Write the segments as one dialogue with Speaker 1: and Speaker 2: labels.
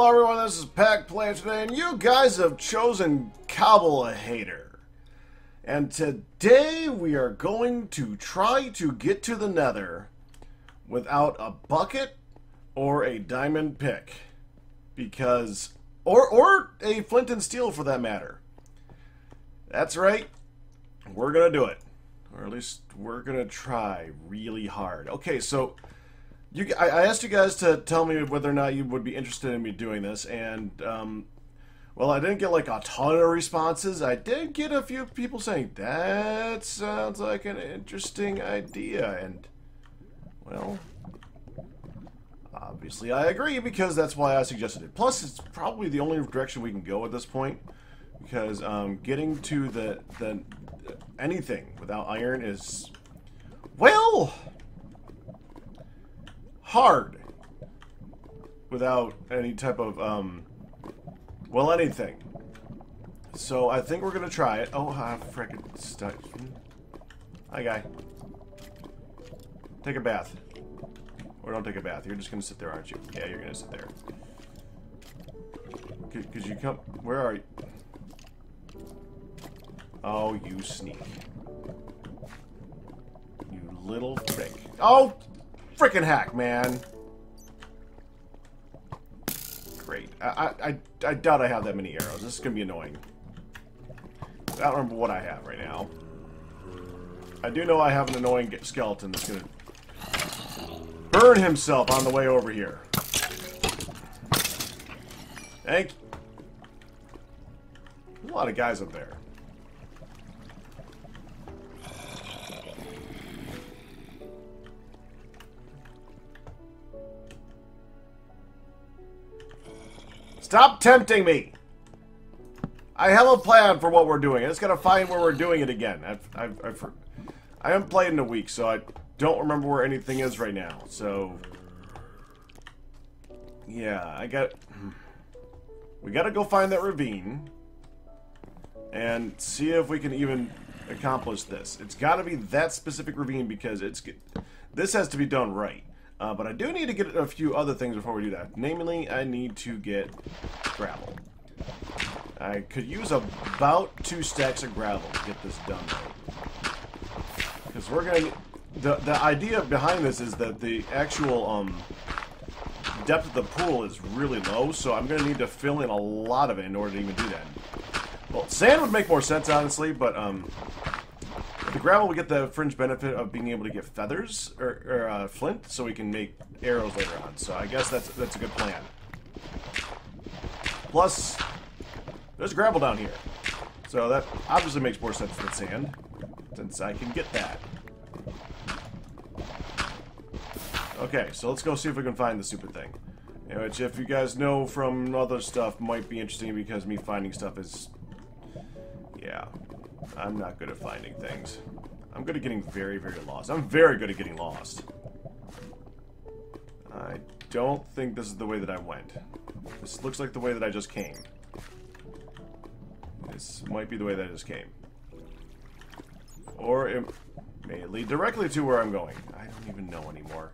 Speaker 1: Hello everyone, this is Pak Plays today, and you guys have chosen CobbleHATER. And today we are going to try to get to the Nether without a bucket or a diamond pick. Because, or a flint and steel for that matter. That's right, we're gonna do it. Or at least we're gonna try really hard. Okay, so I asked you guys to tell me whether or not you would be interested in me doing this, and, well, I didn't get, like, a ton of responses. I did get a few people saying, that sounds like an interesting idea, and, well, obviously I agree, because that's why I suggested it. Plus, it's probably the only direction we can go at this point, because, getting to the anything without iron is, well, hard without any type of well, anything. So I think we're gonna try it. Oh, frickin' stuck. Hi, guy. Take a bath. Or don't take a bath. You're just gonna sit there, aren't you? Yeah, you're gonna sit there. Could you come? Where are you? Oh, you sneak. You little frick. Oh! Frickin' hack, man. Great. I doubt I have that many arrows. This is gonna be annoying. I don't remember what I have right now. I do know I have an annoying skeleton that's gonna burn himself on the way over here. Thank you. There's a lot of guys up there. Stop tempting me! I have a plan for what we're doing. I just gotta find where we're doing it again. I haven't played in a week, so I don't remember where anything is right now. So, yeah, we gotta go find that ravine and see if we can even accomplish this. It's gotta be that specific ravine because this has to be done right. But I do need to get a few other things before we do that. Namely, I need to get gravel. I could use about 2 stacks of gravel to get this done right. Because we're going to... The idea behind this is that the actual depth of the pool is really low, so I'm going to need to fill in a lot of it in order to even do that. Well, sand would make more sense, honestly, but... With the gravel, we get the fringe benefit of being able to get feathers or flint, so we can make arrows later on. So I guess that's a good plan. Plus, there's gravel down here, so that obviously makes more sense than sand, since I can get that. Okay, so let's go see if we can find the stupid thing, which, if you guys know from other stuff, might be interesting because me finding stuff is, yeah. I'm not good at finding things. I'm good at getting very, very lost. I'm very good at getting lost. I don't think this is the way that I went. This looks like the way that I just came. This might be the way that I just came. Or it may lead directly to where I'm going. I don't even know anymore.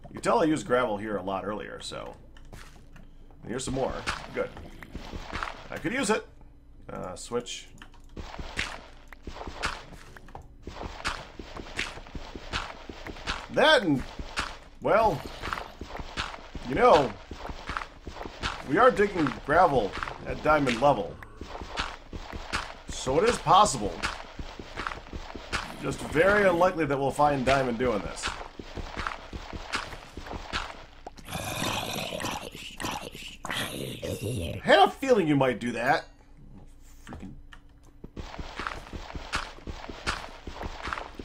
Speaker 1: You can tell I used gravel here a lot earlier, so... And here's some more. Good. I could use it. Switch... That and, well, you know, we are digging gravel at diamond level. So it is possible. Just very unlikely that we'll find diamond doing this. I had a feeling you might do that. Freaking...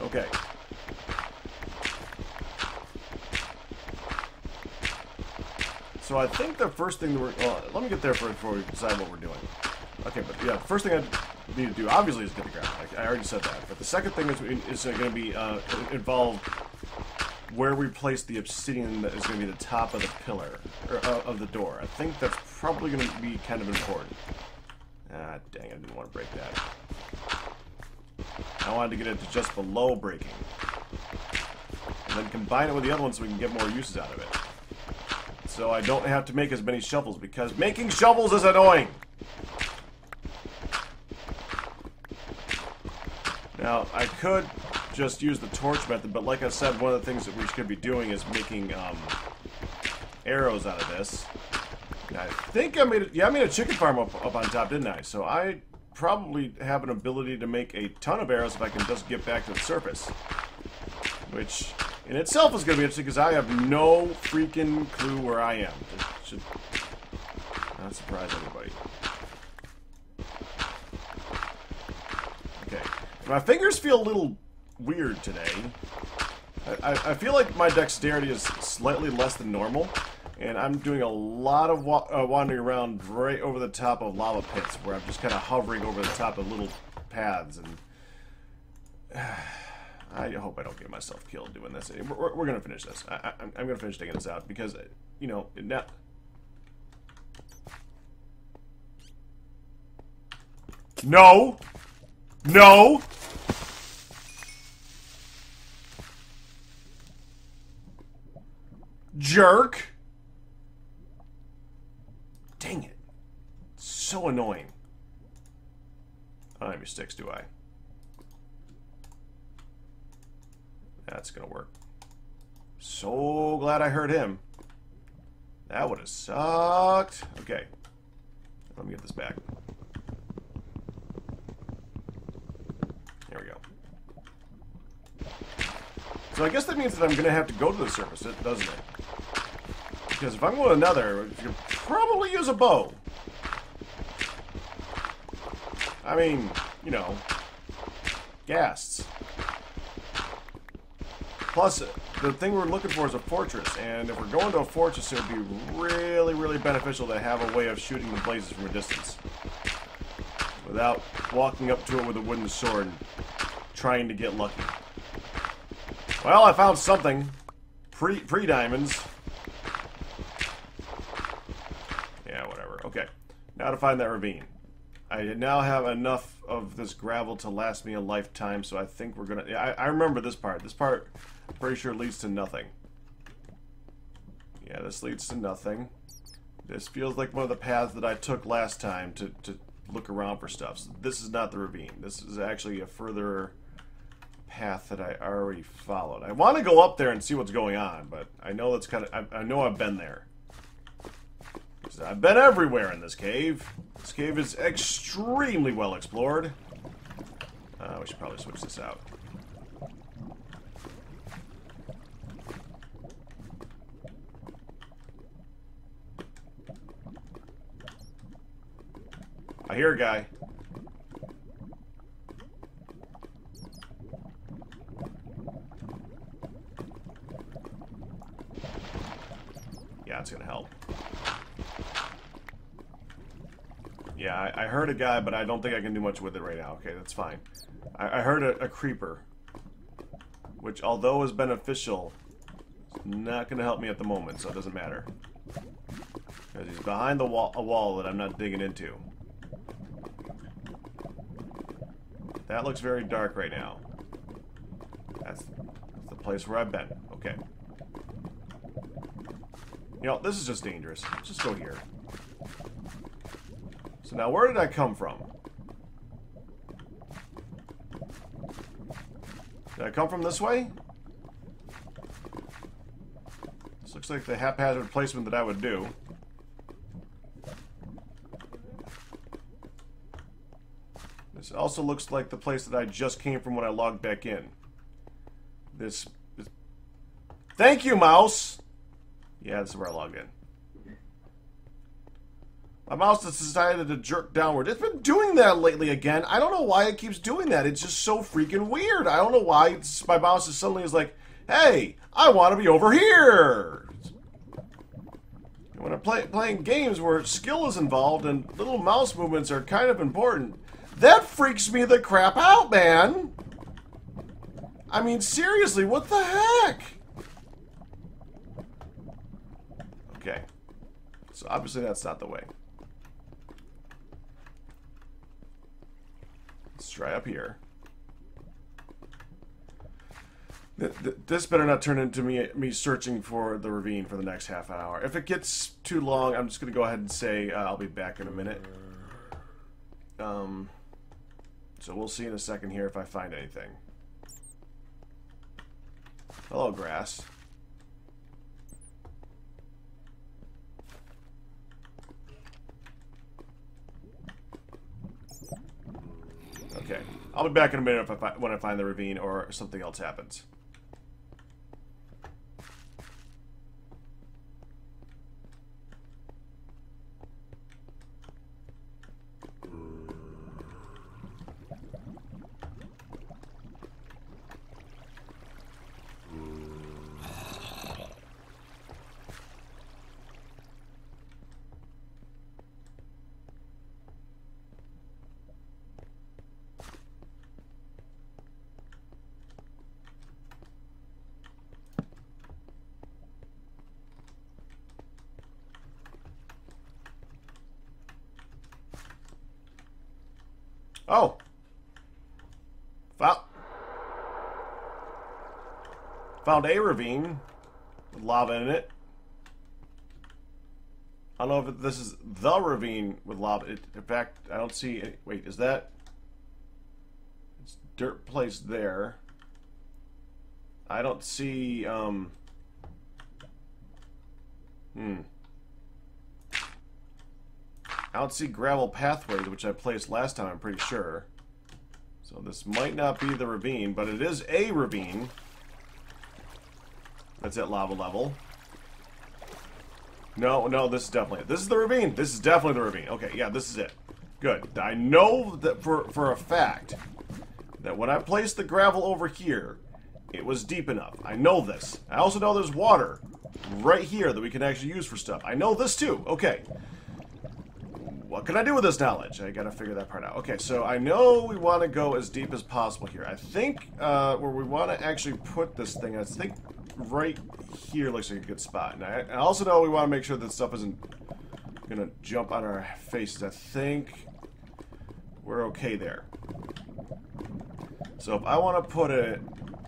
Speaker 1: Okay. So I think the first thing that well, let me get there first before we decide what we're doing. Okay, but yeah, the first thing I need to do, obviously, is get the ground. I already said that. But the second thing is going to be involve where we place the obsidian that is going to be the top of the pillar, or of the door. I think that's probably going to be kind of important. Ah, dang, I didn't want to break that. I wanted to get it to just below breaking. And then combine it with the other one so we can get more uses out of it. so I don't have to make as many shovels, because making shovels is annoying. Now, I could just use the torch method, but like I said, one of the things that we should be doing is making arrows out of this. And I think I made it. Yeah, I made a chicken farm up on top, didn't I? So I probably have an ability to make a ton of arrows if I can just get back to the surface. Which, in itself, is going to be interesting, because I have no freaking clue where I am. It should not surprise anybody. Okay. My fingers feel a little weird today. I feel like my dexterity is slightly less than normal, and I'm doing a lot of wandering around right over the top of lava pits, where I'm just kind of hovering over the top of little paths, and I hope I don't get myself killed doing this. We're going to finish this. I'm going to finish taking this out, because, you know, No! No! Jerk! Dang it. So annoying. I don't have any sticks, do I? That's gonna work. So glad I heard him. That would have sucked. Okay. Let me get this back. There we go. So I guess that means that I'm gonna have to go to the surface, doesn't it? Because if I'm going another, you could probably use a bow. I mean, you know, ghasts. Plus, the thing we're looking for is a fortress, and if we're going to a fortress, it would be really, really beneficial to have a way of shooting the blazes from a distance. Without walking up to it with a wooden sword and trying to get lucky. Well, I found something. Pre-diamonds. Yeah, whatever. Okay. Now to find that ravine. I now have enough of this gravel to last me a lifetime, so I think we're gonna... I remember this part. This part, I'm pretty sure, leads to nothing. Yeah, this leads to nothing. This feels like one of the paths that I took last time to look around for stuff. So this is not the ravine. This is actually a further path that I already followed. I want to go up there and see what's going on, but I know that's kind of... I know I've been there. I've been everywhere in this cave. This cave is extremely well explored. We should probably switch this out. I hear a guy. Yeah, it's gonna help. Yeah, I heard a guy, but I don't think I can do much with it right now. Okay, that's fine. I heard a creeper, which, although is beneficial, is not going to help me at the moment, so it doesn't matter. Because he's behind a wall that I'm not digging into. That looks very dark right now. That's the place where I've been. Okay. You know, this is just dangerous. Let's just go here. So now, where did I come from? Did I come from this way? This looks like the haphazard placement that I would do. This also looks like the place that I just came from when I logged back in. This... Thank you, mouse! Yeah, this is where I logged in. My mouse has decided to jerk downward. It's been doing that lately again. I don't know why it keeps doing that. It's just so freaking weird. I don't know why my mouse is suddenly like, hey, I want to be over here. When I'm playing games where skill is involved and little mouse movements are kind of important, that freaks me the crap out, man. I mean, seriously, what the heck? Okay. So obviously that's not the way. Let's try up here. This better not turn into me searching for the ravine for the next half hour. If it gets too long, I'm just going to go ahead and say I'll be back in a minute. So we'll see in a second here if I find anything. Hello, grass. Okay, I'll be back in a minute when I find the ravine or something else happens. Oh! Found a ravine with lava in it. I don't know if this is the ravine with lava. In fact, I don't see any. Wait, is that? It's dirt placed there. I don't see, I don't see gravel pathways, which I placed last time, I'm pretty sure. So this might not be the ravine, but it is a ravine. That's at lava level. No, this is definitely it. This is the ravine. This is definitely the ravine. Okay, yeah, this is it. Good. I know that for a fact that when I placed the gravel over here, it was deep enough. I know this. I also know there's water right here that we can actually use for stuff. I know this too. Okay. What can I do with this knowledge? I gotta figure that part out. Okay, so I know we want to go as deep as possible here. I think where we want to actually put this thing, I think right here looks like a good spot. And I also know we want to make sure that stuff isn't gonna jump on our faces. I think we're okay there. So if I want to put it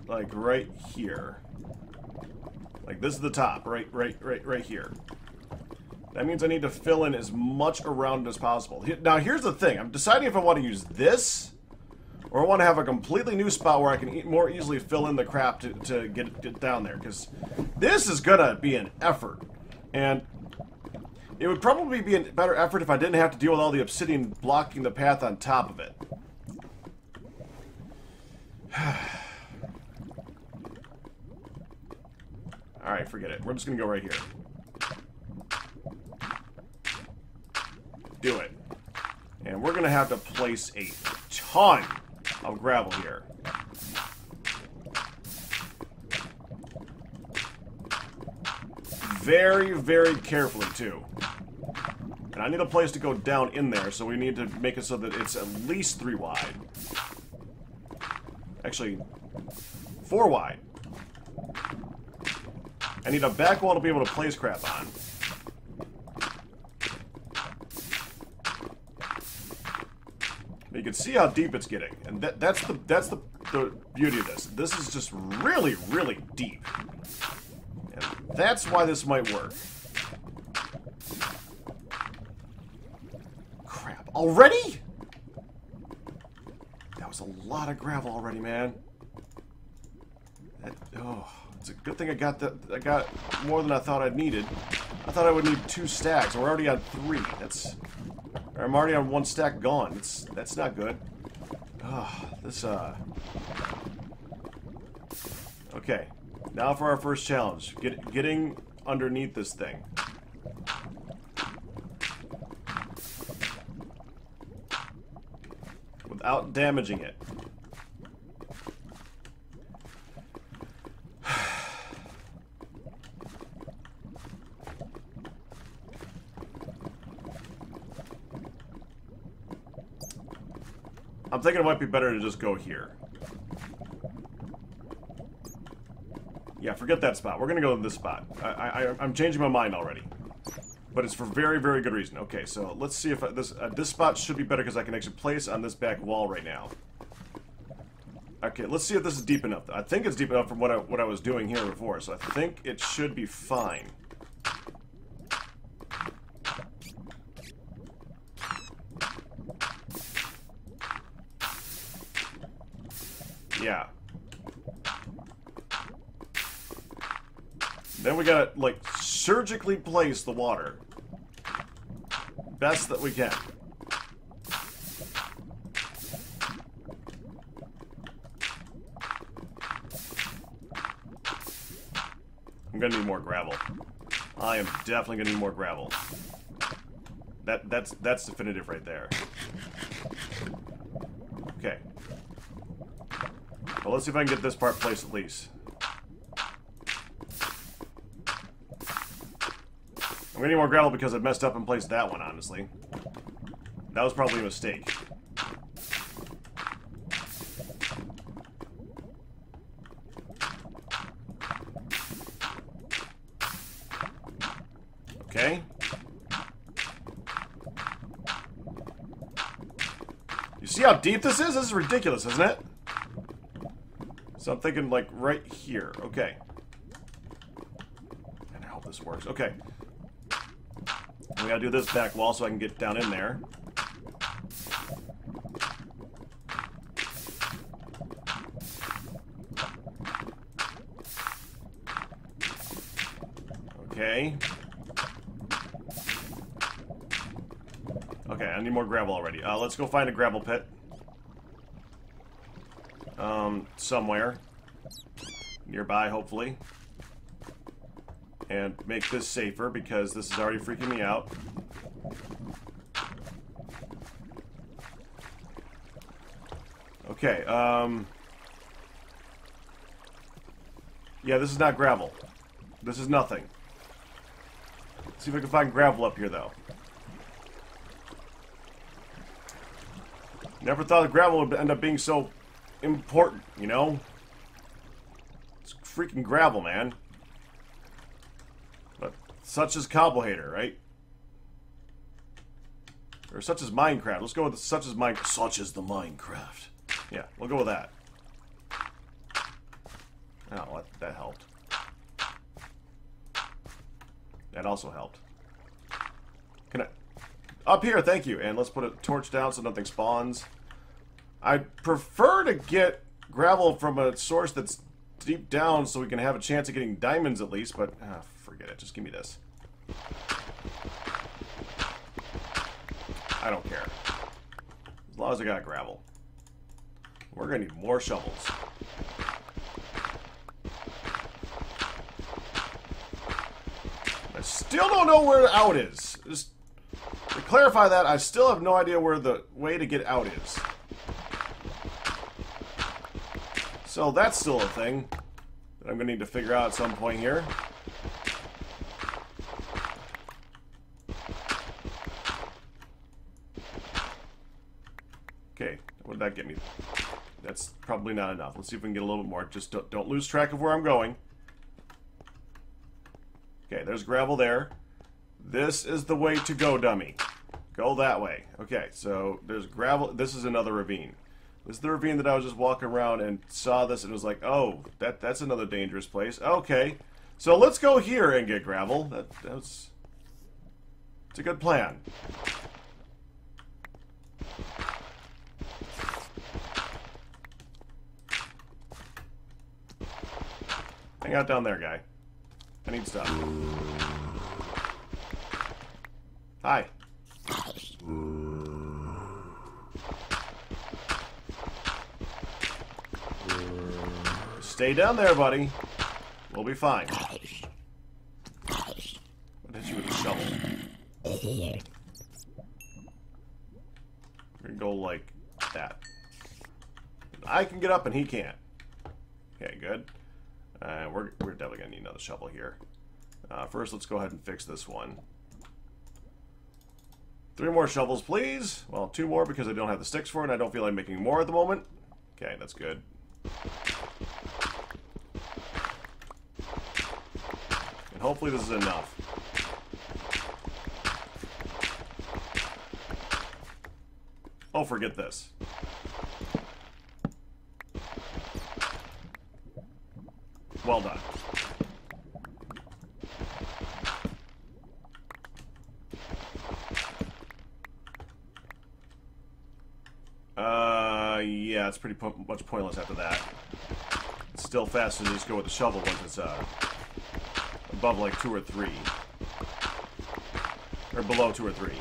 Speaker 1: like right here, like this is the top, right here. That means I need to fill in as much around as possible. Now here's the thing, I'm deciding if I want to use this, or I want to have a completely new spot where I can more easily fill in the crap to get it down there, because this is gonna be an effort. And it would probably be a better effort if I didn't have to deal with all the obsidian blocking the path on top of it. Alright, forget it. We're just gonna go right here. Do it. And we're gonna have to place a ton of gravel here. Very, very carefully, too. And I need a place to go down in there, so we need to make it so that it's at least 3 wide. Actually, 4 wide. I need a back wall to be able to place crap on. You can see how deep it's getting, and that's the beauty of this. This is just really, really deep, and that's why this might work. Crap! Already? That was a lot of gravel already, man. It's a good thing I got that. I got more than I thought I'd needed. I thought I would need 2 stacks. We're already on 3. I'm already on 1 stack gone. That's not good. Okay. Now for our first challenge. Getting underneath this thing. Without damaging it. I'm thinking it might be better to just go here. Yeah, forget that spot. We're gonna go to this spot. I'm changing my mind already. But it's for very, very good reason. Okay, so let's see if this spot should be better because I can actually place on this back wall right now. Okay, let's see if this is deep enough. I think it's deep enough from what I was doing here before, so I think it should be fine. Yeah. Then we gotta, like, surgically place the water. Best that we can. I'm gonna need more gravel. I am definitely gonna need more gravel. That's definitive right there. Okay. Well, let's see if I can get this part placed at least. I'm gonna need more gravel because I messed up and placed that one, honestly. That was probably a mistake. Okay. You see how deep this is? This is ridiculous, isn't it? So I'm thinking, like, right here. Okay. And I hope this works. Okay. We gotta do this back wall so I can get down in there. Okay. Okay, I need more gravel already. Let's go find a gravel pit. Somewhere. Nearby, hopefully. And make this safer, because this is already freaking me out. Okay, yeah, this is not gravel. This is nothing. Let's see if I can find gravel up here, though. Never thought the gravel would end up being so important, you know? It's freaking gravel, man. But such is CobbleHATER, right? Or such is Minecraft. Let's go with such as Minecraft. Such as the Minecraft. Yeah, we'll go with that. Oh, that helped. That also helped. Can I... Up here, thank you. And let's put a torch down so nothing spawns. I prefer to get gravel from a source that's deep down so we can have a chance of getting diamonds at least, but forget it. Just give me this. I don't care. As long as I got gravel. We're going to need more shovels. I still don't know where the out is. Just to clarify that, I still have no idea where the way to get out is. So that's still a thing that I'm going to need to figure out at some point here. Okay, what did that get me? That's probably not enough. Let's see if we can get a little bit more. Just don't lose track of where I'm going. Okay, there's gravel there. This is the way to go, dummy. Go that way. Okay, so there's gravel. This is another ravine. This is the ravine that I was just walking around and saw this and was like, oh, that's another dangerous place. Okay, so let's go here and get gravel. It's a good plan. Hang out down there, guy. I need stuff. Hi. Stay down there, buddy. We'll be fine. What hit you with a shovel? We're gonna go like that. I can get up and he can't. Okay, good. We're definitely gonna need another shovel here. First, let's go ahead and fix this one. 3 more shovels, please. Well, 2 more because I don't have the sticks for it, and I don't feel like making more at the moment. Okay, that's good. And hopefully this is enough. Oh, forget this. Well done. Yeah, it's pretty much pointless after that. It's still faster to just go with the shovel once it's above like 2 or 3. Or below 2 or 3.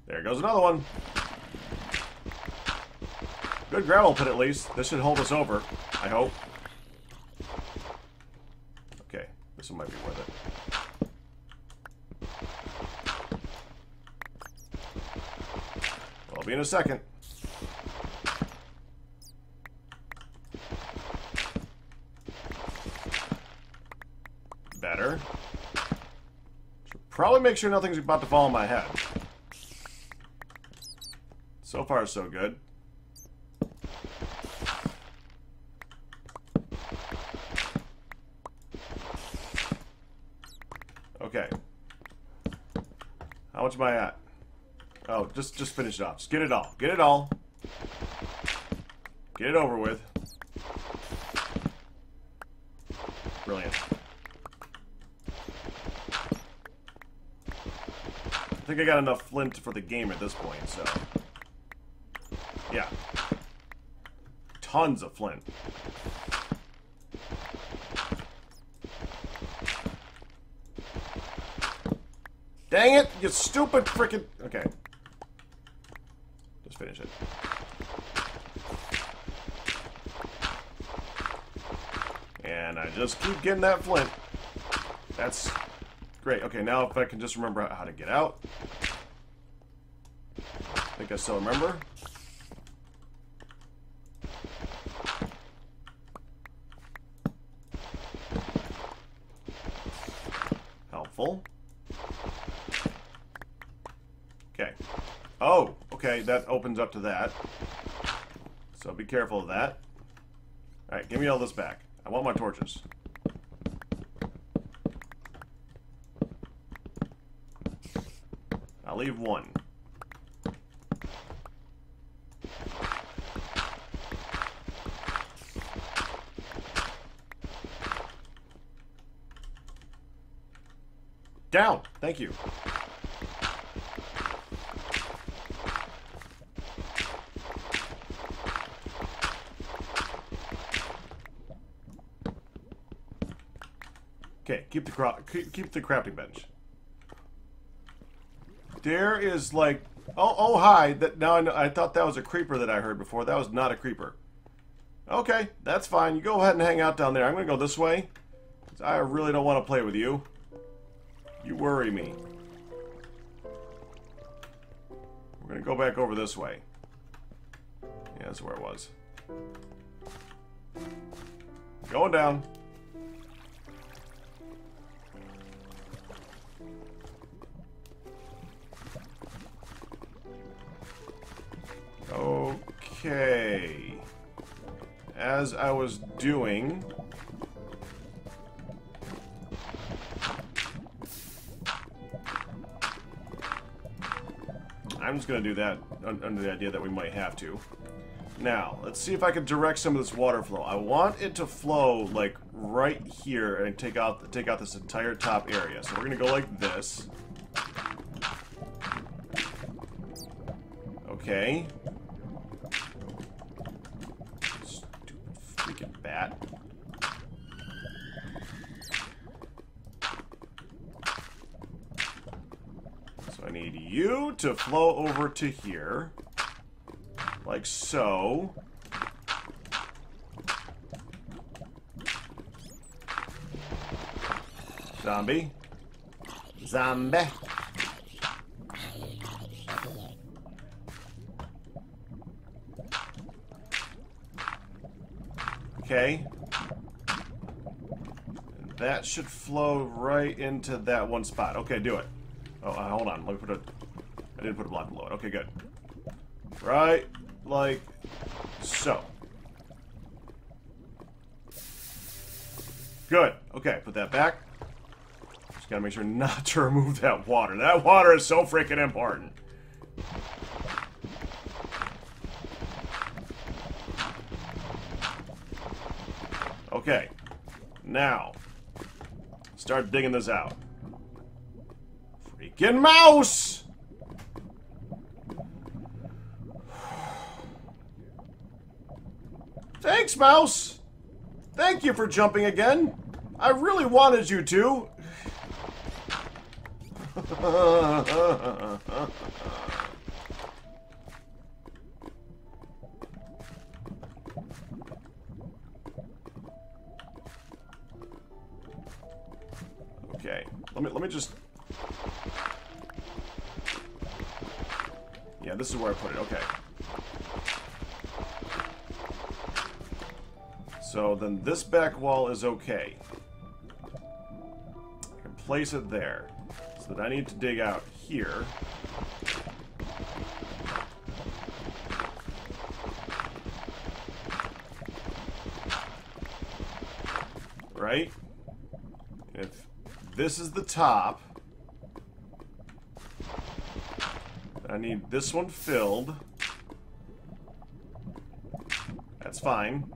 Speaker 1: There goes another one. Good gravel pit at least. This should hold us over, I hope. Okay, this one might be worth it. I'll be in a second. Better. Should probably make sure nothing's about to fall on my head. So far, so good. Okay. How much am I at? Oh, just finish it off. Just get it all. Get it all. Get it over with. Brilliant. I think I got enough flint for the game at this point, so... Yeah. Tons of flint. Dang it! You stupid frickin'... Okay. Just finish it. And I just keep getting that flint. That's great. Okay, now if I can just remember how to get out. I think I still remember. Helpful. Okay. Oh, okay, that opens up to that. So be careful of that. Alright, give me all this back. I want my torches. I'll leave one. Down! Thank you. Okay, keep the crafting bench. There is like, oh hi. That now I thought that was a creeper that I heard before. That was not a creeper. Okay, that's fine. You go ahead and hang out down there. I'm gonna go this way. I really don't want to play with you. You worry me. We're gonna go back over this way. Yeah, that's where it was. Going down. Okay. As I was doing... I'm just going to do that under the idea that we might have to. Now, let's see if I can direct some of this water flow. I want it to flow, like, right here and take out this entire top area. So we're going to go like this. Okay. Stupid freaking bat. So I need you to flow over to here. Like so. Zombie. Zombie. Okay. And that should flow right into that one spot. Okay, do it. Oh, hold on. Let me put a... I didn't put a block below it. Okay, good. Right, like so. Good. Okay, put that back. Just gotta make sure not to remove that water. That water is so freaking important. Okay. Now, start digging this out. Freaking mouse! Thanks, mouse! Thank you for jumping again. I really wanted you to. Okay, let me just... Yeah, this is where I put it, okay. So then this back wall is okay. I can place it there. So that I need to dig out here. Right? If this is the top, I need this one filled. That's fine.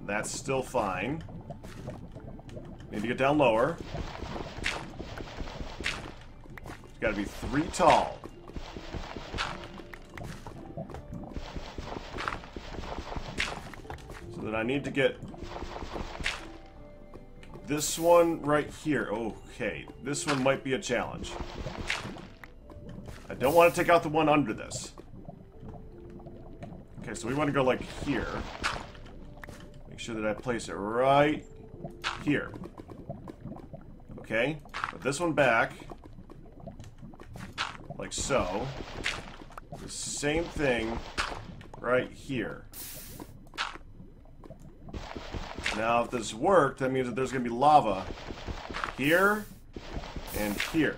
Speaker 1: That's still fine. Need to get down lower. It's got to be 3 tall. So then I need to get this one right here. Okay, this one might be a challenge. I don't want to take out the one under this. Okay, so we want to go like here. Make sure that I place it right here. Okay, put this one back. Like so. The same thing right here. Now, if this worked, that means that there's going to be lava here and here.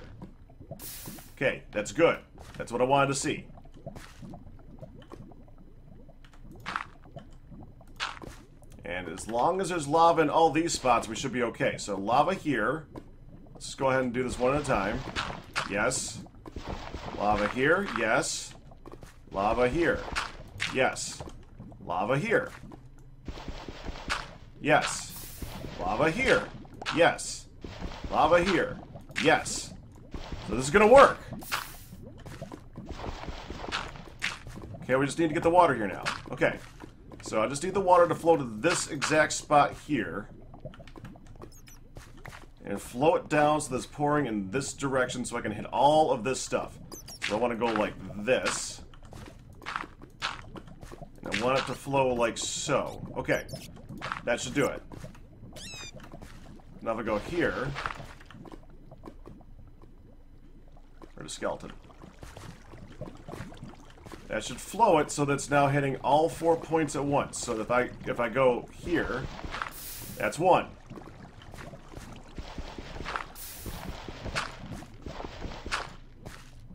Speaker 1: Okay, that's good. That's what I wanted to see. And as long as there's lava in all these spots, we should be okay. So lava here. Let's just go ahead and do this one at a time. Yes. Lava here. Yes. Lava here. Yes. Lava here. Yes. Lava here. Yes. Lava here. Yes. So this is going to work. Okay, we just need to get the water here now. Okay. So I just need the water to flow to this exact spot here. And flow it down so that it's pouring in this direction so I can hit all of this stuff. So I want to go like this. And I want it to flow like so. Okay. That should do it. Now if I go here... Where's the skeleton? That should flow it so that it's now hitting all 4 points at once. So that if I go here, that's 1.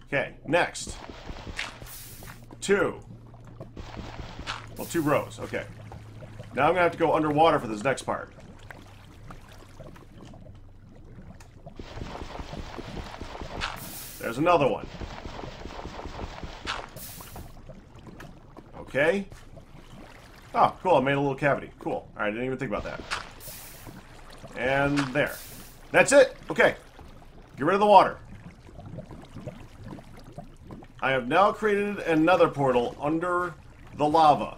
Speaker 1: Okay, next. 2. Well, 2 rows, okay. Now I'm going to have to go underwater for this next part. There's another one. Okay. Oh, cool, I made a little cavity. Cool. Alright, I didn't even think about that. And there. That's it! Okay. Get rid of the water. I have now created another portal under the lava.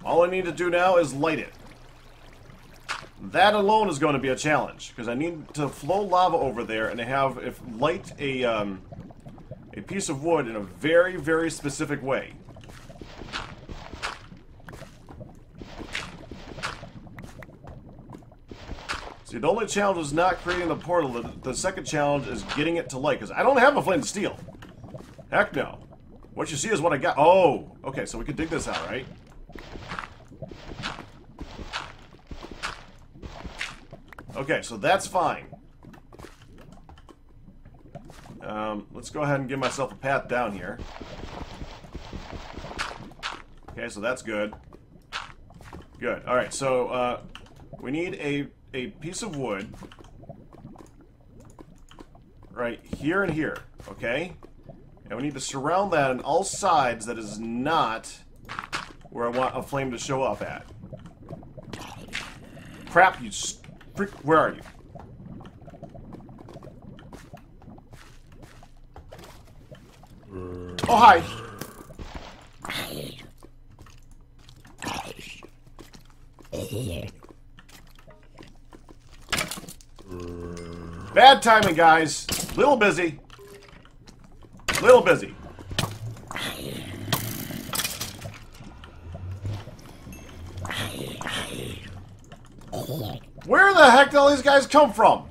Speaker 1: All I need to do now is light it. That alone is going to be a challenge, because I need to flow lava over there and light a piece of wood in a very, very specific way. See, the only challenge is not creating the portal. The second challenge is getting it to light, because I don't have a flint of steel. Heck no. What you see is what I got. Oh, okay, so we can dig this out, right? Okay, so that's fine. Let's go ahead and give myself a path down here. Okay, so that's good. Good. Alright, so we need a piece of wood right here and here, okay? And we need to surround that on all sides that is not where I want a flame to show up at. Crap, you freak. Where are you? Oh, hi. Bad timing, guys. Little busy. Little busy. Where the heck did all these guys come from?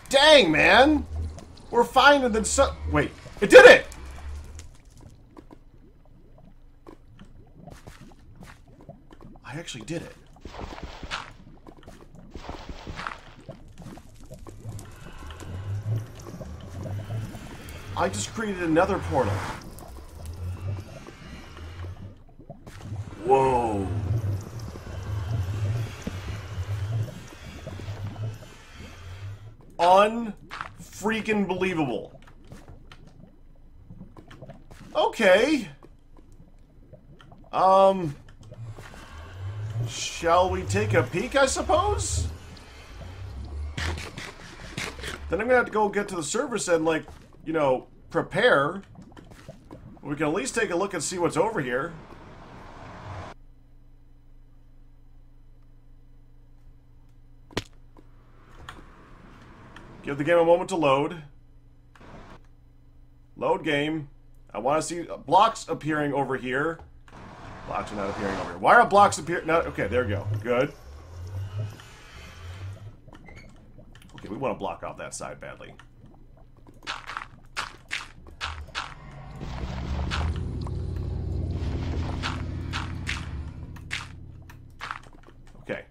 Speaker 1: Dang, man! We're fine and then so- Wait, it did it! I actually did it. I just created another portal. Whoa. Unfreaking believable. Okay. Shall we take a peek, I suppose? Then I'm gonna have to go get to the surface and, like, you know, prepare. We can at least take a look and see what's over here. Give the game a moment to load. Load game. I want to see blocks appearing over here. Blocks are not appearing over here. Why are blocks appearing? No, okay, there we go. Good. Okay, we want to block off that side badly. Okay.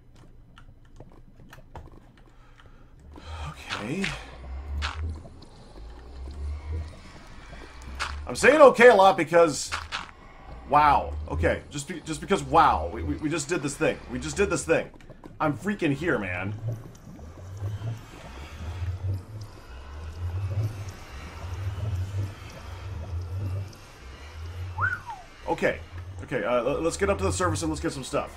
Speaker 1: Okay. I'm saying okay a lot because... Wow. Okay. Just because wow. We just did this thing. We just did this thing. I'm freaking here, man. Okay. Okay, let's get up to the surface and let's get some stuff.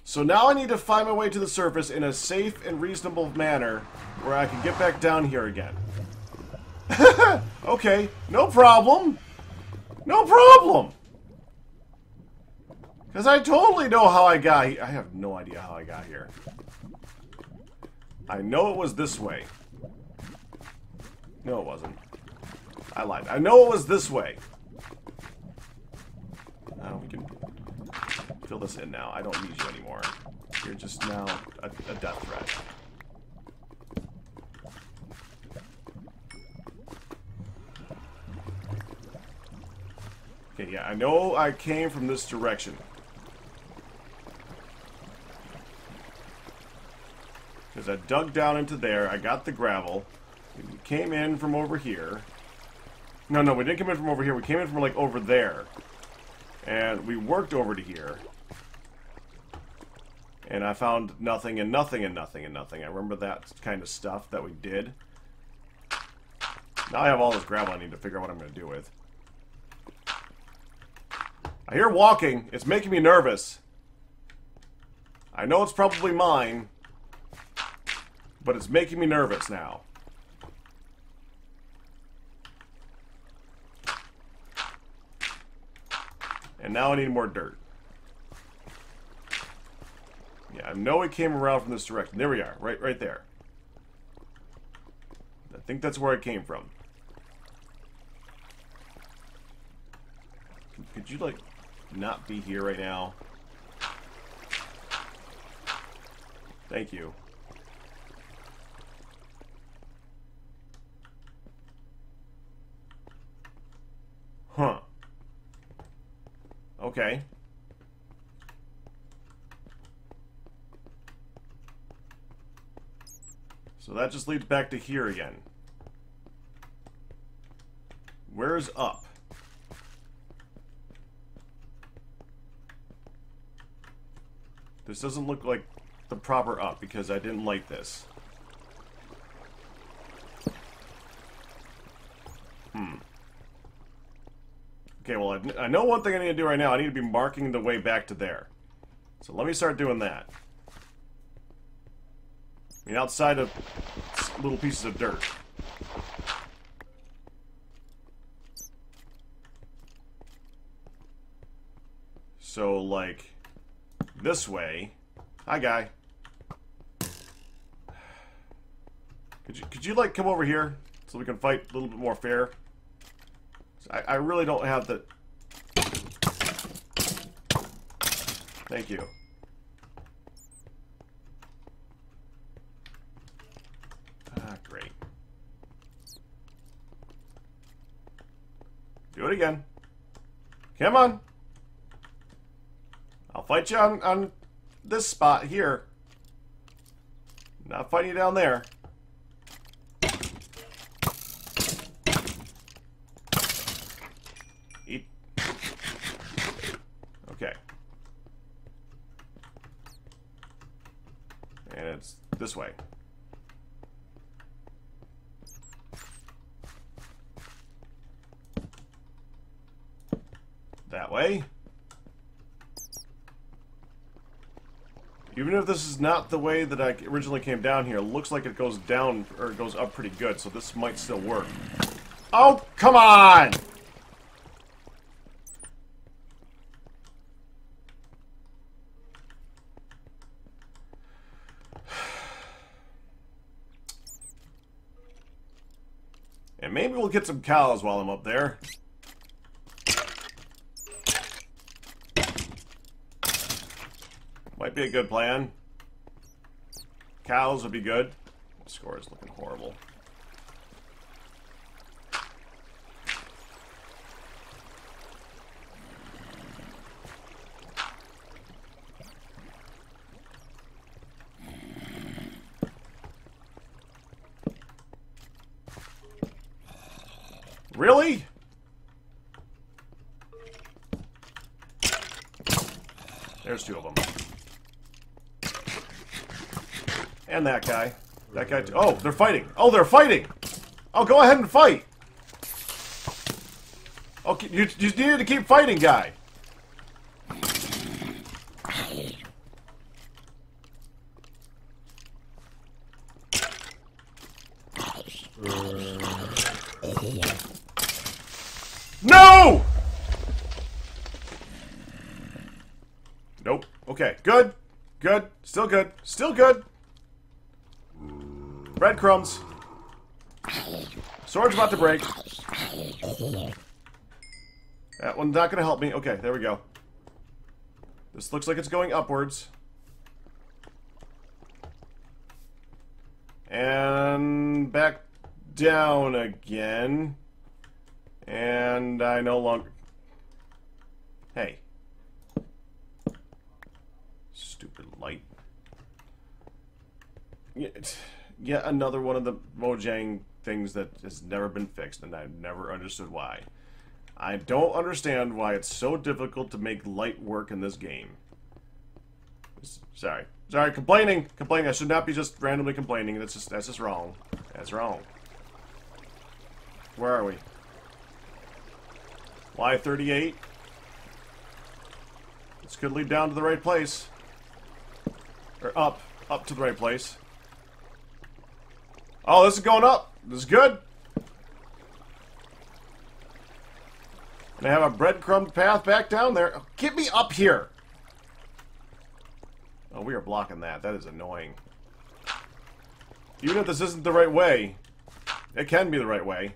Speaker 1: So now I need to find my way to the surface in a safe and reasonable manner where I can get back down here again. Okay, no problem. No problem. Because I totally know how I got here. I have no idea how I got here. I know it was this way. No, it wasn't. I lied. I know it was this way. Now we can fill this in now. I don't need you anymore. You're just now a death threat. Okay, yeah, I know I came from this direction. Because I dug down into there, I got the gravel. We came in from over here. No, we didn't come in from over here. We came in from, like, over there. And we worked over to here. And I found nothing and nothing and nothing and nothing. I remember that kind of stuff that we did. Now I have all this gravel I need to figure out what I'm going to do with. I hear walking. It's making me nervous. I know it's probably mine. But it's making me nervous now. And now I need more dirt. Yeah, I know it came around from this direction. There we are. Right there. I think that's where it came from. Could you, like, not be here right now? Thank you. Huh. Okay. So that just leads back to here again. Where's up? This doesn't look like the proper up because I didn't light this. Okay, well, I know one thing I need to do right now. I need to be marking the way back to there. So let me start doing that. I mean, outside of little pieces of dirt. So, like, this way. Hi, guy. Could you like come over here so we can fight a little bit more fair? I really don't have the... Thank you. Ah, great. Do it again. Come on. I'll fight you on this spot here. Not fighting you down there. Eat. Okay. And it's this way. That way. Even if this is not the way that I originally came down here, it looks like it goes down, or it goes up pretty good, so this might still work. Oh, come on! And maybe we'll get some cows while I'm up there. Might be a good plan. Cows would be good. The score is looking horrible. Really? There's two of them. And that guy. That guy too. Oh, they're fighting. Oh, they're fighting! Oh, go ahead and fight! Okay, you needed to keep fighting, guy. No! Nope. Okay, good. Good. Still good. Still good. Breadcrumbs. Sword's about to break. That one's not going to help me. Okay, there we go. This looks like it's going upwards. And back down again. And I no longer... Hey. Stupid light. Yet another one of the Mojang things that has never been fixed, and I've never understood why. I don't understand why it's so difficult to make light work in this game. Sorry. Sorry, complaining! Complaining. I should not be just randomly complaining. That's just wrong. That's wrong. Where are we? Y38? This could lead down to the right place. Or up to the right place. Oh, this is going up. This is good. And I have a breadcrumb path back down there. Oh, get me up here. Oh, we are blocking that. That is annoying. Even if this isn't the right way, it can be the right way.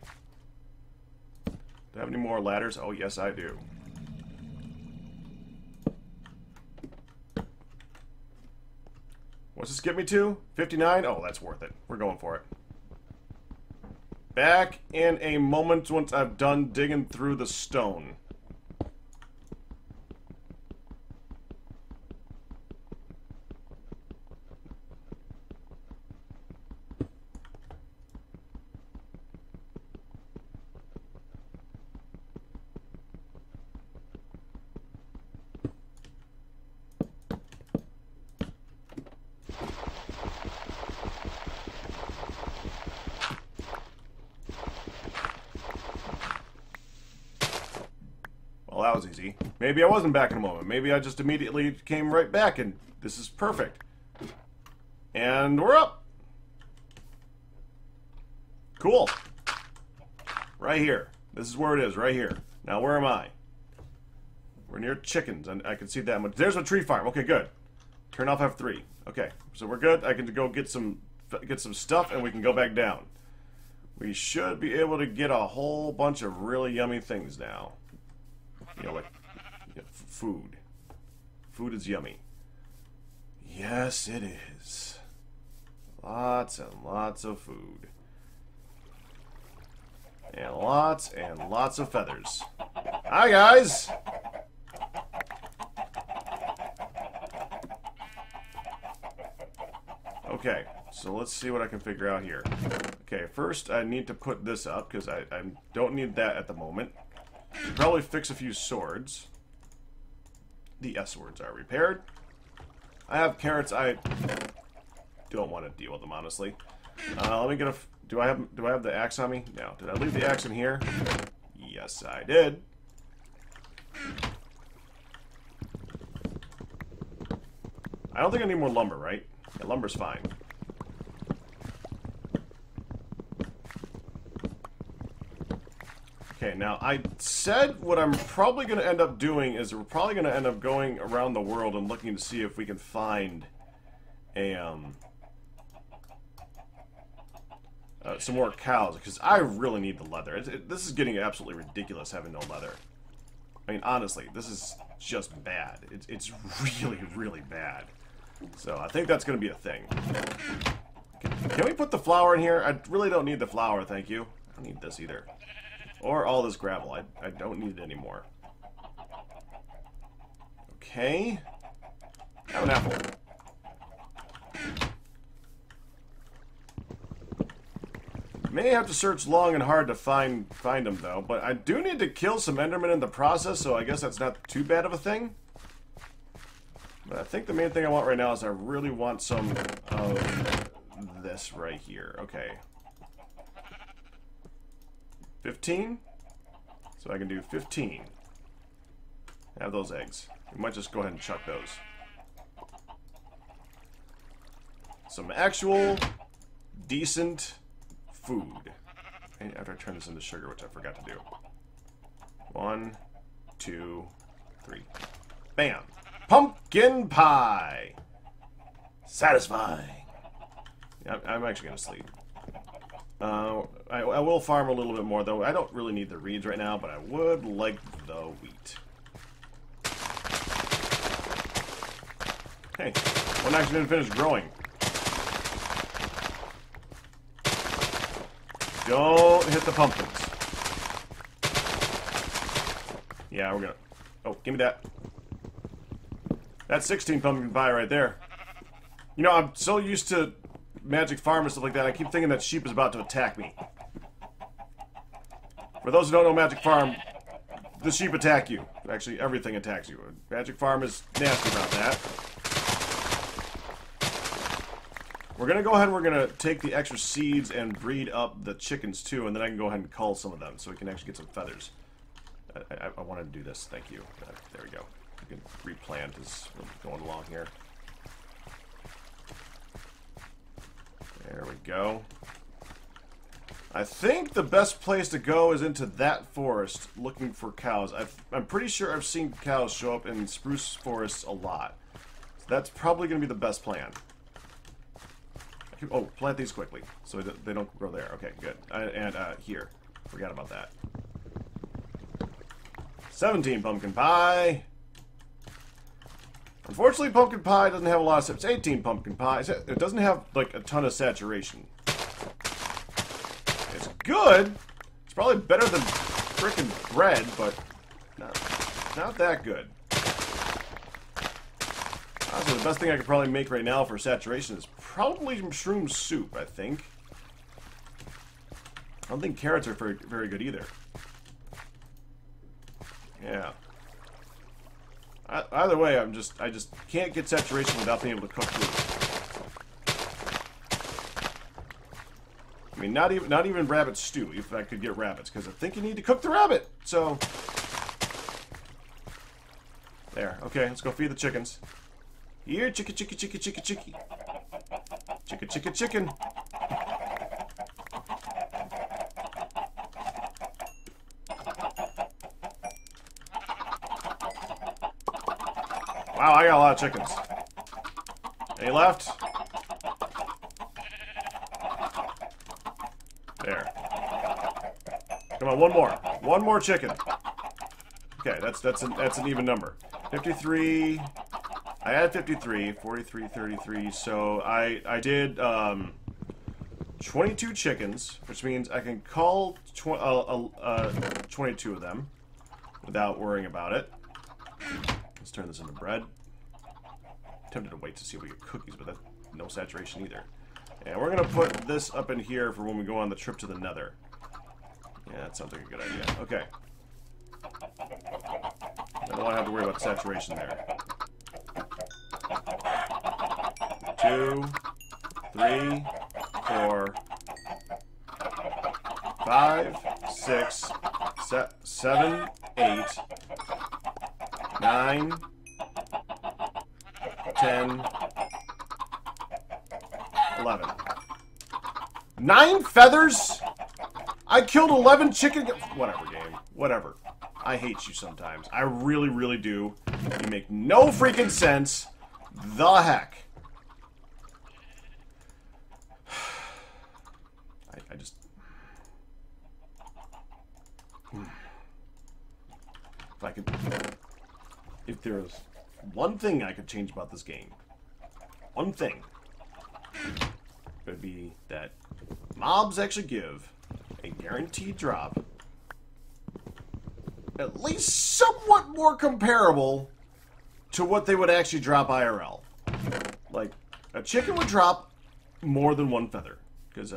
Speaker 1: Do I have any more ladders? Oh, yes, I do. What's this get me to? 59? Oh, that's worth it. We're going for it. Back in a moment once I've done digging through the stone. Well, that was easy. Maybe I wasn't back in a moment. Maybe I just immediately came right back, and this is perfect. And we're up. Cool. Right here. This is where it is, right here. Now, where am I? We're near chickens, and I can see that much. There's a tree farm. Okay, good. Turn off F3. Okay, so we're good. I can go get some stuff, and we can go back down. We should be able to get a whole bunch of really yummy things now. You know, like food. Food is yummy. Yes, it is. Lots and lots of food. And lots of feathers. Hi, guys! Okay, so let's see what I can figure out here. Okay, first I need to put this up, because I don't need that at the moment. Should probably fix a few swords. The S-words are repaired. I have carrots. I don't want to deal with them, honestly. Let me get a... Do I have the axe on me? No. Did I leave the axe in here? Yes, I did. I don't think I need more lumber, right? Yeah, lumber's fine. Okay, now I said what I'm probably going to end up doing is we're probably going to end up going around the world and looking to see if we can find a, some more cows, because I really need the leather. This is getting absolutely ridiculous having no leather. I mean, honestly, this is just bad. It's really, really bad. So I think that's going to be a thing. Can we put the flour in here? I really don't need the flour, thank you. I don't need this either. Or all this gravel. I don't need it anymore. Okay. Have an apple. May have to search long and hard to find them, though. But I do need to kill some Endermen in the process, so I guess that's not too bad of a thing. But I think the main thing I want right now is I really want some of this right here. Okay. 15? So I can do 15. Have those eggs. We might just go ahead and chuck those. Some actual decent food. And after I turn this into sugar, which I forgot to do. 1, 2, 3. Bam! Pumpkin pie! Satisfying. Yeah, I'm actually going to sleep. I will farm a little bit more, though. I don't really need the reeds right now, but I would like the wheat. Hey, one actually didn't finish growing. Don't hit the pumpkins. Yeah, we're gonna... Oh, give me that. That's 16 pumpkin pie right there. You know, I'm so used to Magic Farm and stuff like that, I keep thinking that sheep is about to attack me. For those who don't know Magic Farm, the sheep attack you. Actually, everything attacks you. Magic Farm is nasty about that. We're going to go ahead and we're going to take the extra seeds and breed up the chickens too, and then I can go ahead and cull some of them so we can actually get some feathers. I wanted to do this. Thank you. There we go. We can replant as we're going along here. There we go. I think the best place to go is into that forest looking for cows. I'm pretty sure I've seen cows show up in spruce forests a lot. So that's probably going to be the best plan. Oh, plant these quickly so they don't grow there. Okay, good. And here. Forgot about that. 17 pumpkin pie. Unfortunately, pumpkin pie doesn't have a lot of... It's 18 pumpkin pie. It doesn't have, like, a ton of saturation. It's good. It's probably better than frickin' bread, but not that good. Honestly, the best thing I could probably make right now for saturation is probably mushroom soup, I think. I don't think carrots are very, very good either. Yeah. Either way, I just can't get saturation without being able to cook food. I mean, not even rabbit stew, if I could get rabbits, because I think you need to cook the rabbit. So, There. Okay, let's go feed the chickens. Here, chicken. Chicken. Wow, I got a lot of chickens. Any left? There. Come on, one more. One more chicken. Okay, that's an even number. 53. I had 53, 43, 33. So I did 22 chickens, which means I can call 22 of them without worrying about it. Let's turn this into bread. I'm tempted to wait to see if we get cookies, but that's no saturation either. And we're gonna put this up in here for when we go on the trip to the Nether. Yeah, that sounds like a good idea. Okay. I don't want to have to worry about saturation there. 2, 3, 4, 5, 6, 7, 8, 9, 10, 11. 9 feathers? I killed 11 chicken. Whatever, game. Whatever. I hate you sometimes. I really, really do. You make no freaking sense. The heck. I just... If I could... If there was one thing I could change about this game, one thing, it would be that mobs actually give a guaranteed drop at least somewhat more comparable to what they would actually drop IRL. Like, a chicken would drop more than 1 feather, because,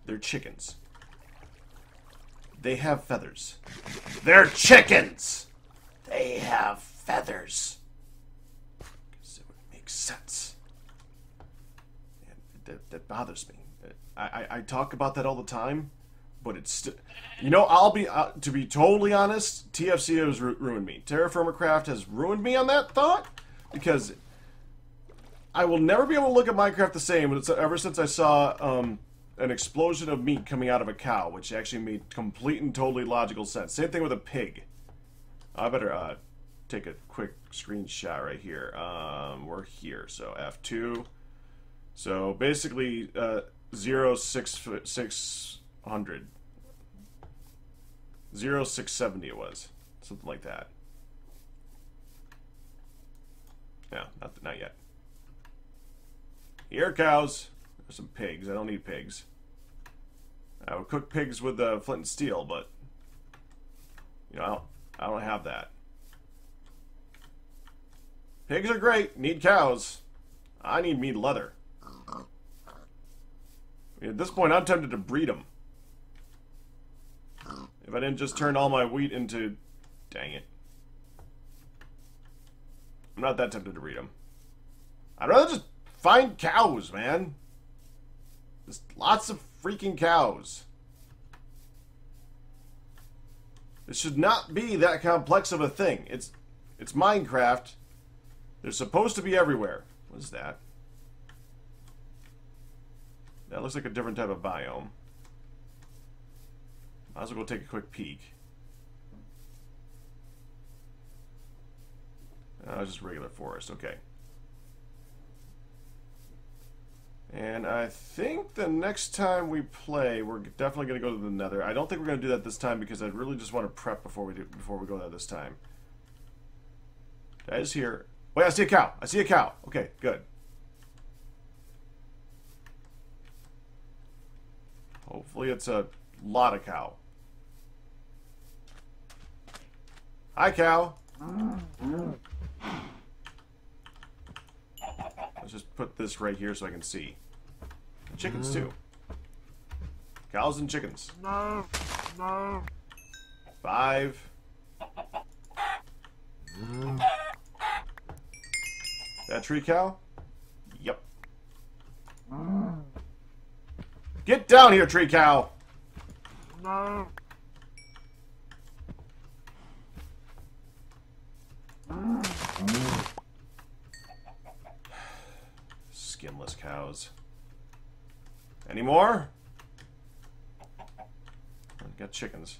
Speaker 1: they're chickens. They have feathers. They're chickens! They have feathers. Because it would make sense. And that bothers me. I talk about that all the time, but it's still... You know, I'll be... to be totally honest, TFC has ruined me. Terraformacraft has ruined me on that thought, because I will never be able to look at Minecraft the same ever since I saw an explosion of meat coming out of a cow, which actually made complete and totally logical sense. Same thing with a pig. I better take a quick screenshot right here. We're here, so F2. So basically, 0670 it was. Something like that. No, not yet. Here, cows. There's some pigs. I don't need pigs. I would cook pigs with flint and steel, but you know, I don't have that. Pigs are great. Need cows. I need meat leather. I mean, at this point, I'm tempted to breed them. If I didn't just turn all my wheat into... Dang it. I'm not that tempted to breed them. I'd rather just find cows, man. There's lots of freaking cows. It should not be that complex of a thing. It's Minecraft. They're supposed to be everywhere. What is that? That looks like a different type of biome. Might as well go take a quick peek. Just regular forest. Okay. And I think the next time we play, we're definitely going to go to the Nether. I don't think we're going to do that this time because I really just want to prep before we go there this time. That is here. Oh yeah, I see a cow. I see a cow. Okay, good. Hopefully it's a lot of cow. Hi, cow. Let's just put this right here so I can see. Chickens, too. Cows and chickens. 5. That tree cow? Yep. Get down here, tree cow! Skinless cows. Any more? Got chickens.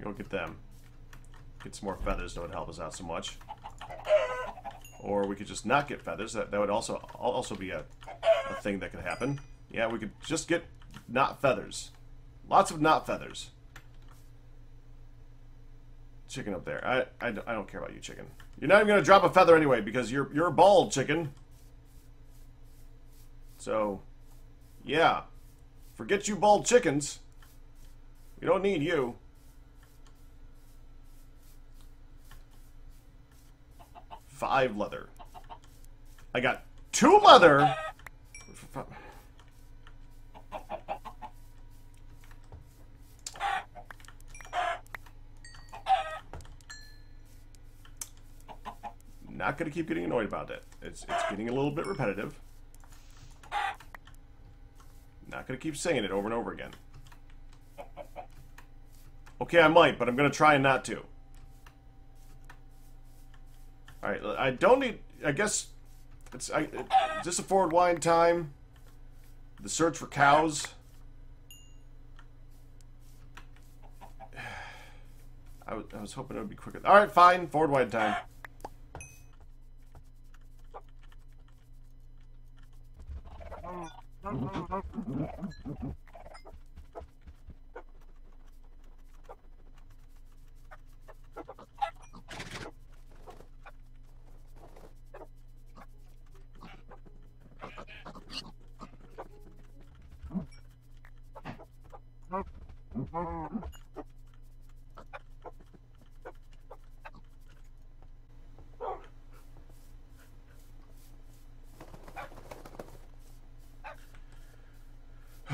Speaker 1: Go get them. Get some more feathers. That would help us out so much. Or we could just not get feathers. That would also be a thing that could happen. Yeah, we could just get not feathers. Lots of not feathers. Chicken up there. I don't care about you, chicken. You're not even gonna drop a feather anyway because you're bald, chicken. So, yeah. Forget you bald chickens. We don't need you. Five leather. I got 2 leather. Not gonna keep getting annoyed about it. It's getting a little bit repetitive. Not gonna keep saying it over and over again. Okay, I might, but I'm gonna try not to. Alright, I don't need... I guess... Is this a forward wind time? The search for cows? I was hoping it would be quicker. Alright, fine. Forward wind time.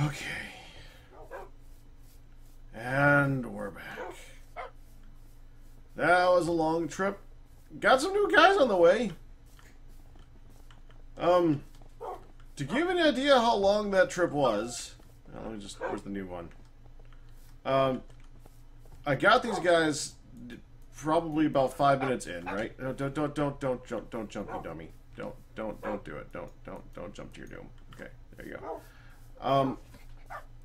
Speaker 1: Okay. And we're back. That was a long trip. Got some new guys on the way. To give you an idea how long that trip was, let me just, where's the new one? I got these guys probably about 5 minutes in, right? Don't jump, you dummy. Don't do it. Don't jump to your doom. Okay, there you go.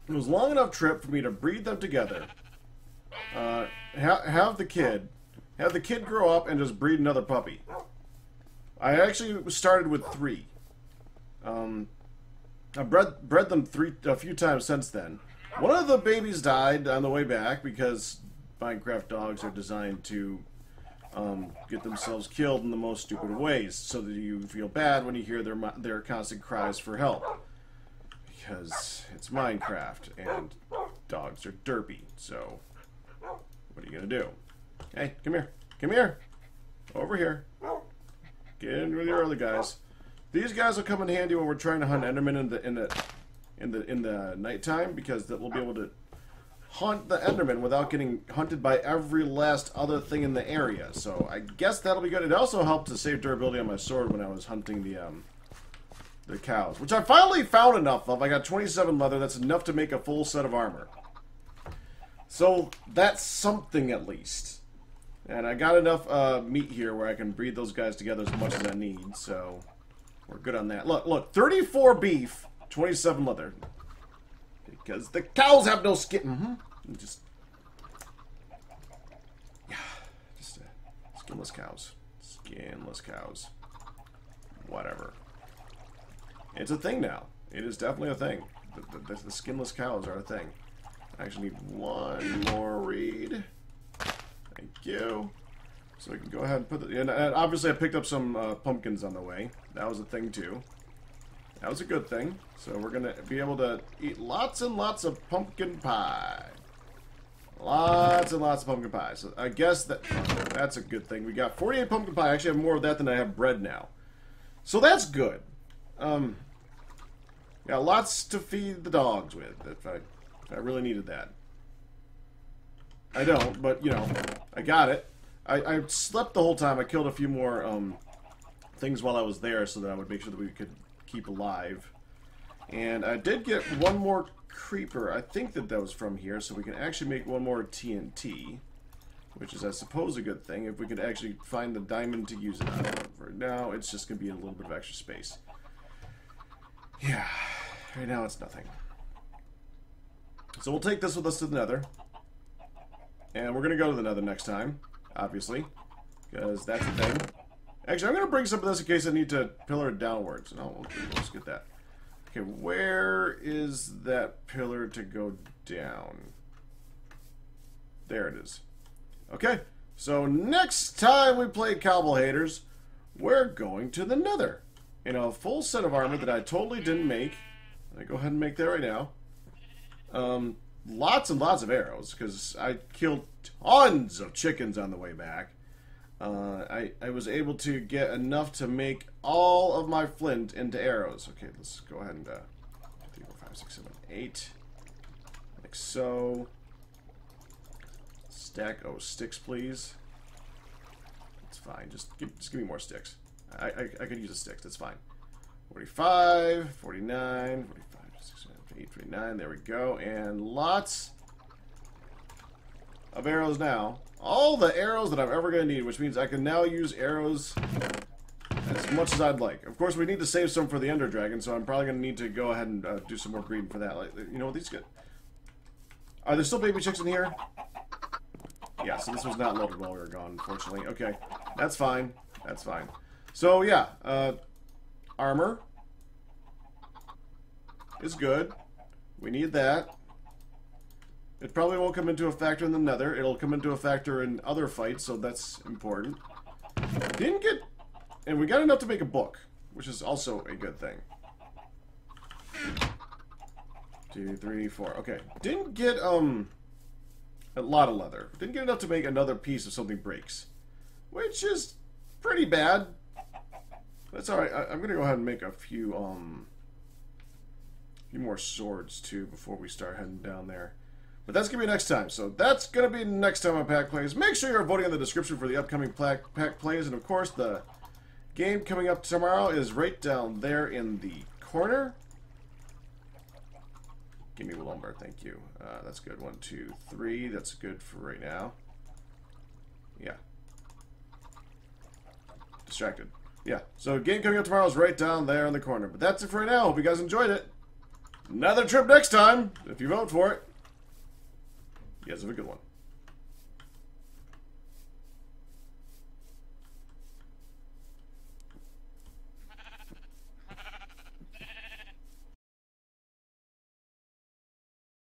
Speaker 1: It was a long enough trip for me to breed them together. Have the kid grow up and just breed another puppy. I actually started with 3. I bred them a few times since then. One of the babies died on the way back because Minecraft dogs are designed to get themselves killed in the most stupid ways, so that you feel bad when you hear their constant cries for help. Because it's Minecraft and dogs are derpy. So what are you gonna do? Hey, come here. Come here. Over here. Get in with your other guys. These guys will come in handy when we're trying to hunt Enderman in the nighttime, because that we'll be able to hunt the Enderman without getting hunted by every last other thing in the area. So I guess that'll be good. It also helped to save durability on my sword when I was hunting the cows, which I finally found enough of. I got 27 leather. That's enough to make a full set of armor. So that's something at least. And I got enough meat here where I can breed those guys together as much as I need. So we're good on that. Look, 34 beef, 27 leather. Because the cows have no skin. Just skinless cows. Skinless cows. Whatever. It's a thing now. It is definitely a thing. The skinless cows are a thing. I actually need one more reed. Thank you. So we can go ahead and put the... And obviously I picked up some pumpkins on the way. That was a thing too. That was a good thing. So we're going to be able to eat lots and lots of pumpkin pie. Lots and lots of pumpkin pie. So I guess that's a good thing. We got 48 pumpkin pie. I actually have more of that than I have bread now. So that's good. Yeah, lots to feed the dogs with if I really needed that. I don't, but, you know, I got it. I slept the whole time. I killed a few more things while I was there so that I would make sure that we could keep alive. And I did get one more creeper. I think that was from here, so we can actually make one more TNT. which is, I suppose, a good thing if we could actually find the diamond to use it on. But for now, it's just going to be a little bit of extra space. Yeah, right now it's nothing. So we'll take this with us to the nether. And we're going to go to the nether next time, obviously, because that's the thing. Actually, I'm going to bring some of this in case I need to pillar it downwards. No, let's get that. Okay, where is that pillar to go down? There it is. Okay, so next time we play CobbleHATERs, we're going to the nether. In a full set of armor that I totally didn't make. I'm going to go ahead and make that right now. Lots and lots of arrows, because I killed tons of chickens on the way back. I was able to get enough to make all of my flint into arrows. Okay, let's go ahead and 3, 4, 5, 6, 7, 8. Like so. Stack. Oh, sticks, please. That's fine. Just give me more sticks. I could use a stick. That's fine. 45, 49, 45, 67, 8, 39. There we go. And lots of arrows now. All the arrows that I'm ever going to need, which means I can now use arrows as much as I'd like. Of course, we need to save some for the Ender Dragon, so I'm probably going to need to go ahead and do some more breeding for that. Like, you know what, these good. Are there still baby chicks in here? Yeah, so this was not loaded while we were gone, unfortunately. Okay, that's fine. That's fine. So, yeah, armor is good. We need that. It probably won't come into a factor in the nether. It'll come into a factor in other fights, so that's important. Didn't get... And we got enough to make a book, which is also a good thing. 2, 3, 4. Okay. Didn't get, a lot of leather. Didn't get enough to make another piece if something breaks. Which is pretty bad. That's alright. I'm gonna go ahead and make a few more swords, too, before we start heading down there. But that's going to be next time. So that's going to be next time on Pak Plays. Make sure you're voting in the description for the upcoming Pak Plays. And, of course, the game coming up tomorrow is right down there in the corner. Give me lumber. Thank you. That's good. 1, 2, 3. That's good for right now. Yeah. Distracted. Yeah. So game coming up tomorrow is right down there in the corner. But that's it for right now. Hope you guys enjoyed it. Another trip next time, if you vote for it. You guys have a good one.